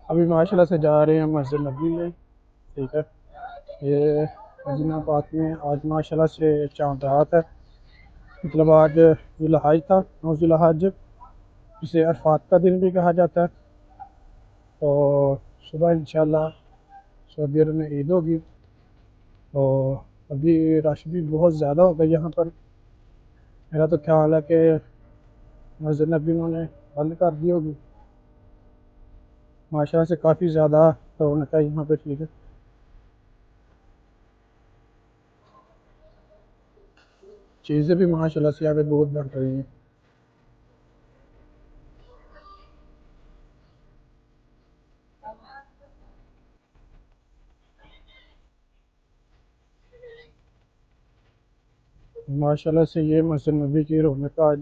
अभी माशाल्लाह से जा रहे हैं मस्जिद नबी में। ठीक है। ये मदीना पाक में आज माशाल्लाह से चाँद रात है। मतलब आज जुल्हज था, 9 जुल्हज, जिसे अरफात का दिन भी कहा जाता है। तो सुबह इंशाल्लाह सऊदी अरब में ईद होगी। तो अभी रश भी बहुत ज़्यादा होगा यहाँ पर। मेरा तो ख्याल है कि मस्जिद नबी उन्होंने बंद कर दी होगी। माशाल्लाह से काफ़ी ज़्यादा रौनक है यहाँ पे। ठीक है। चीज़ें भी माशाल्लाह से यहाँ पे बहुत बढ़ रही हैं। माशाल्लाह से ये मस्जिद नबी की रौनक आज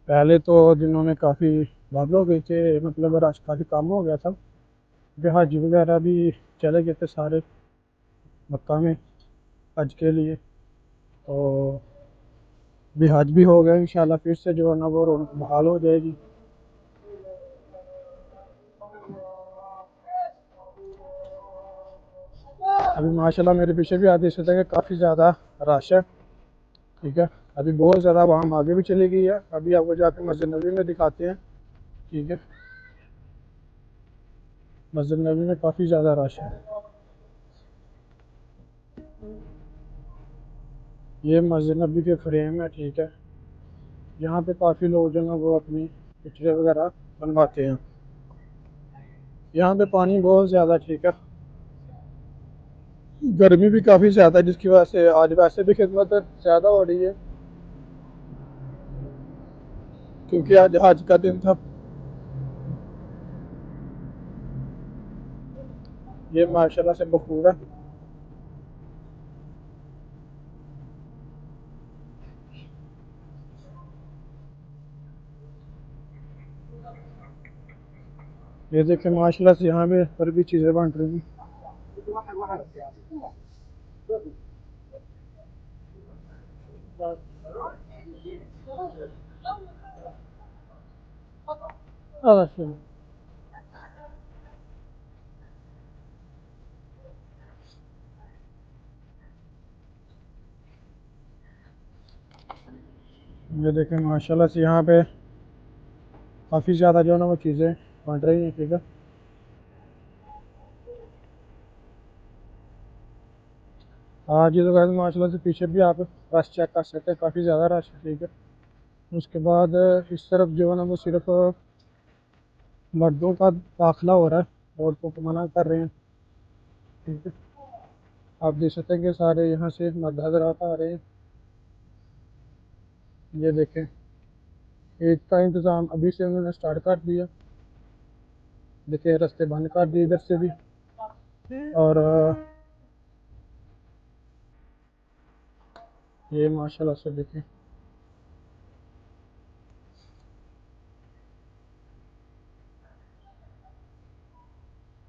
पहले तो दिनों में काफ़ी बादल हो गए थे, मतलब रश काफ़ी कम हो गया था क्योंकि हाजी वगैरह भी चले गए थे सारे मक्का में हज के लिए। तो अभी हज भी हो गया, इंशाल्लाह फिर से जो है ना वो रौनक बहाल हो जाएगी। अभी माशाल्लाह मेरे पीछे भी आते सकते हैं कि काफ़ी ज़्यादा रश है। ठीक है। अभी बहुत ज़्यादा वहाँ आगे भी चली गई है। अभी आपको जाकर मस्जिद नबी में दिखाते हैं। ठीक है। मस्जिद नबी में काफ़ी ज़्यादा रश है। ये मस्जिद नबी के फ्रेम है। ठीक है। यहाँ पे काफ़ी लोग जो है वो अपनी पिक्चरें वगैरह बनवाते हैं। यहाँ पे पानी बहुत ज़्यादा। ठीक है। गर्मी भी काफ़ी ज़्यादा है जिसकी वजह से आज वैसे भी खिदमत ज़्यादा हो रही है क्योंकि आज हज का दिन था। ये माशाल्लाह से बखूर है। ये देखें माशाल्लाह से यहाँ पे पर भी चीज़ें बन रही हैं। अवश्य। ये देखें माशाल्लाह से यहाँ पे काफ़ी ज़्यादा जो है ना वो चीज़ें बन रही हैं। ठीक है। आज ये तो कहते माशाल्लाह से पीछे भी आप रश चेक कर सकते हैं, काफ़ी ज़्यादा रश है। ठीक है। उसके बाद इस तरफ जो है ना वो सिर्फ मर्दों का दाखिला हो रहा है, औरतों को मना कर रहे हैं। ठीक है। आप देख सकते हैं कि सारे यहाँ से मर्द हज़रात आ रहे हैं। ये देखें ईद का इंतज़ाम अभी से उन्होंने स्टार्ट कर दिया। देखिए रास्ते बंद कर दिए इधर से भी। और ये माशाल्लाह से देखें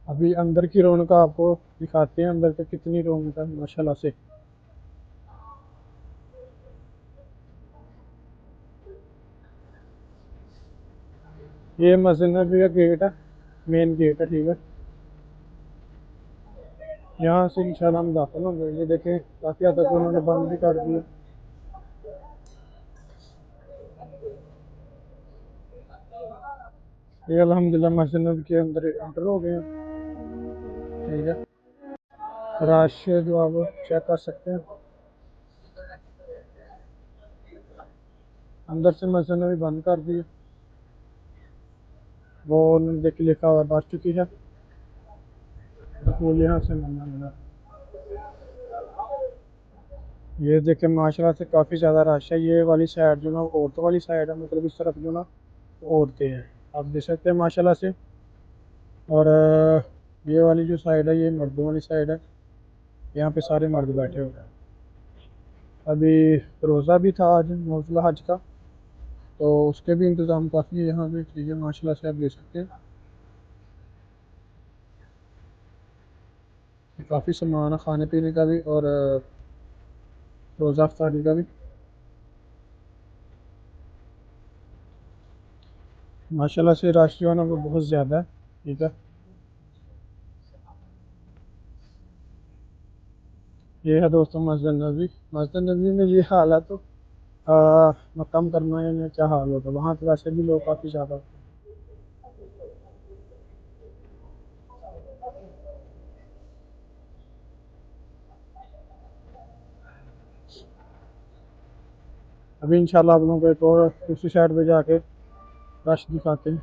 अभी अंदर की रौनक आपको दिखाते हैं, अंदर पे कितनी रौनक है माशाल्लाह से। ये मस्जिद नबी का गेट है, मेन गेट है। ठीक है। यहाँ से इंशाल्लाह हम दाखिल होंगे। ये देखें काफ़ी हद तक उन्होंने बंद भी कर दिया। ये अल्हम्दुलिल्लाह मस्जिद नबी के अंदर एंटर हो गए हैं। ठीक है। रश जो आप चेक कर सकते हैं। अंदर से मस्जिद नबी बंद कर दी। वो देखिए लिखा हुआ बच चुकी है। फूल यहाँ से मना मिला। ये देखे माशाल्लाह से काफ़ी ज़्यादा रश है। ये वाली साइड जो ना औरतों वाली साइड है, मतलब इस तरफ जो ना औरतें हैं, आप देख सकते हैं माशाल्लाह से। और ये वाली जो साइड है ये मर्दों वाली साइड है। यहाँ पे सारे मर्द बैठे हुए हैं। अभी रोज़ा भी था आज, मौजूदा हज का। तो उसके भी इंतज़ाम काफ़ी है यहाँ पे। ठीक है। माशाल्लाह से आप देख सकते हैं काफ़ी सामान है खाने पीने का भी और रोज़ा अफ्तारी का भी। माशाल्लाह से रश जो है ना वो बहुत ज़्यादा है। ठीक है। ये है दोस्तों मस्जिद नबी। मस्जिद नबी में ये हाल है तो मक्का मुकर्रमा में क्या हाल होगा, वहाँ तो वैसे भी लोग काफ़ी ज़्यादा होते हैं। अभी इंशाल्लाह आप लोगों को एक और दूसरी साइड पे जाके रश दिखाते हैं।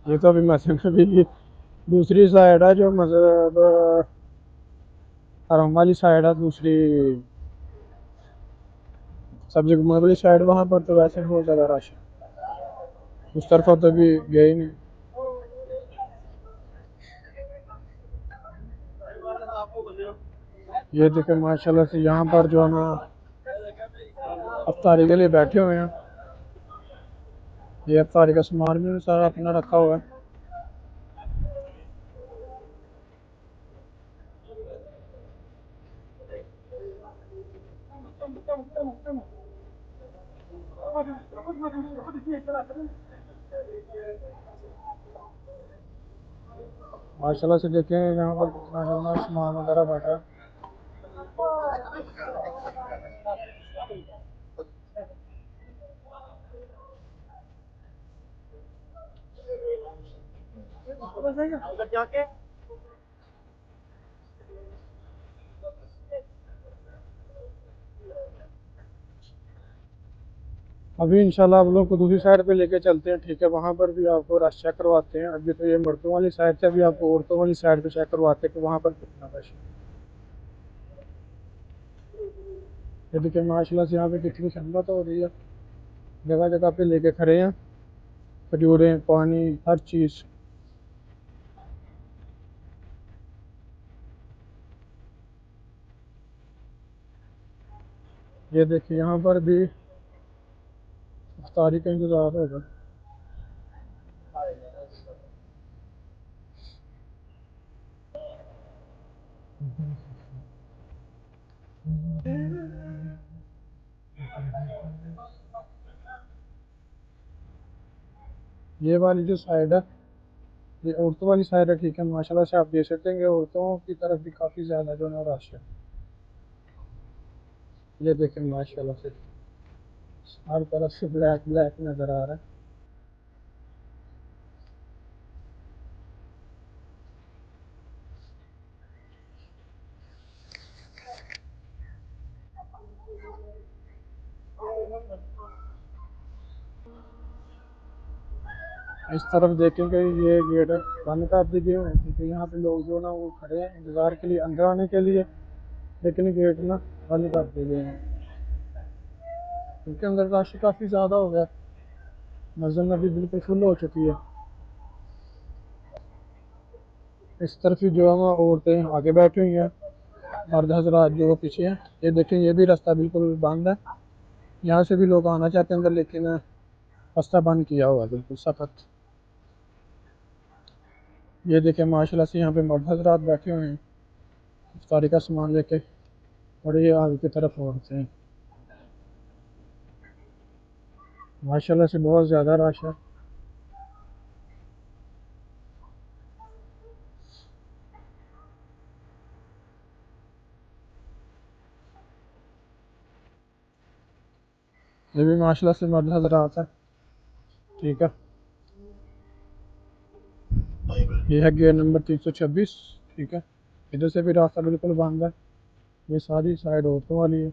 ये तो अभी मस्जिद नबी की दूसरी साइड है, जो मतलब हरम वाली साइड है दूसरी, सब्जी घुमा वाली साइड, वहाँ पर तो वैसे बहुत ज़्यादा रश है। उस तरफ तो अभी गए ही नहीं। ये देखे माशाल्लाह से यहाँ पर जो है ना अफ्तारी के लिए बैठे हुए हैं। ये अफ्तारी का सामान भी सारा अपना रखा हुआ है। माशाल्लाह से देखें यहाँ पर कितना सामान वगैरह बैठा है। अभी इंशाल्लाह आप लोग को दूसरी साइड पे लेके चलते हैं, ठीक है। वहाँ पर भी आपको रश चेक करवाते हैं। अभी तो ये मर्दों वाली साइड से, अभी आपको औरतों वाली साइड पे चेक करवाते हैं कि वहाँ पर कितना रश है। ये देखिए माशाल्लाह से यहाँ पे कितनी संगत हो रही है, जगह जगह पे लेके खड़े हैं, खजूरें, पानी, हर चीज़। ये देखिए यहाँ पर भी इफ्तारी का इंतज़ार होगा। ये वाली जो साइड है, ये औरतों वाली साइड है, ठीक है। माशाल्लाह से आप देख सकते हैं कि औरतों की तरफ भी काफ़ी ज़्यादा जो है ना रश है। ये देखें माशाल्लाह से हर तरफ से ब्लैक ब्लैक नज़र आ रहा है। इस तरफ देखेंगे ये गेट बंद कर दी गई है, क्योंकि यहाँ पे लोग जो ना वो खड़े हैं इंतज़ार के लिए अंदर आने के लिए, लेकिन गेट ना बंद कर दिए गए हैं क्योंकि अंदर रश काफ़ी ज़्यादा हो गया। मस्जिद अभी बिल्कुल फुल हो चुकी है। इस तरफ ही जो है ना औरतें आगे बैठी हुई हैं, मर्द हजरात जो वो पीछे हैं। ये देखें ये भी रास्ता बिल्कुल बंद है, यहाँ से भी लोग आना चाहते हैं अंदर, लेकिन रास्ता बंद किया हुआ है बिल्कुल सख्त। ये देखें माशाल्लाह से यहाँ पे मर्द हजरात बैठे हुए हैं इफ्तारी का सामान लेके, और ये आगे की तरफ औरतें हैं। माशाल्लाह से बहुत ज़्यादा रश है। ये भी माशाल्लाह से मर्द हजरात है, ठीक है। ये है गेट नंबर 326, ठीक है। इधर से भी रास्ता बिल्कुल बंद है, ये सारी साइड औरतों वाली है।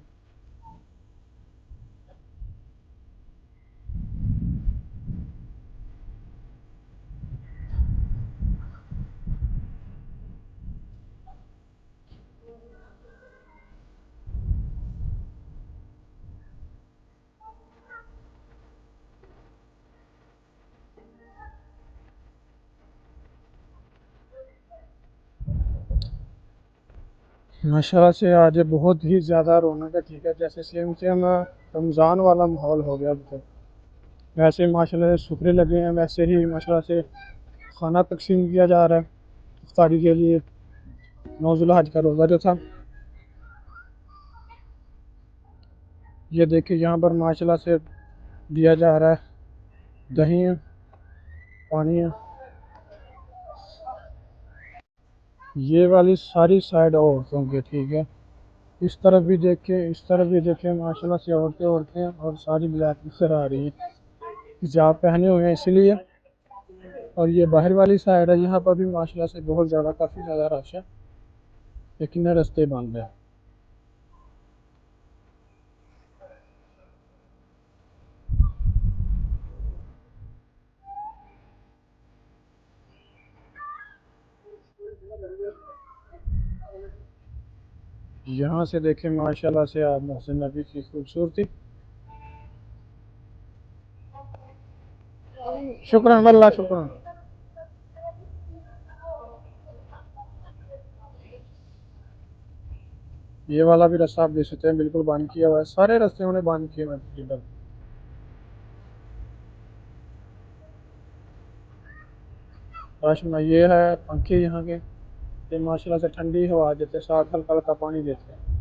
माशाल्लाह से आज बहुत ही ज़्यादा रौनक है, ठीक है। जैसे सेम सेम रमज़ान वाला माहौल हो गया अब तो। वैसे माशाल्लाह से सुखरे लगे हैं, वैसे ही माशाल्लाह से खाना तकसीम किया जा रहा है इफ्तारी के लिए। 9 ज़ुल्हज का रोज़ा जो था, ये देखिए यहाँ पर माशाल्लाह से दिया जा रहा है। दही है, पानी है। ये वाली सारी साइड औरतों की, ठीक है। इस तरफ भी देखें, इस तरफ भी देखें, माशाल्लाह से औरतें औरतें और सारी ब्लैक नजर आ रही हैं, हिजाब पहने हुए हैं इसलिए। और ये बाहर वाली साइड है, यहाँ पर भी माशाल्लाह से बहुत ज़्यादा, काफ़ी ज़्यादा रश है, लेकिन रास्ते बंद है। यहाँ से देखें माशाल्लाह से आप मस्जिद नबी की खूबसूरती। शुक्रान वल्लाह शुक्रान। ये वाला भी रास्ता आप देख सकते हैं, बिल्कुल बंद किया हुआ है, सारे रास्ते उन्होंने बंद किए हुए हैं तकरीबन। माशाल्लाह ये है पंखे यहाँ के, ये माशाल्लाह से ठंडी हवा देते हैं, साथ हल्का हल्का पानी देते हैं।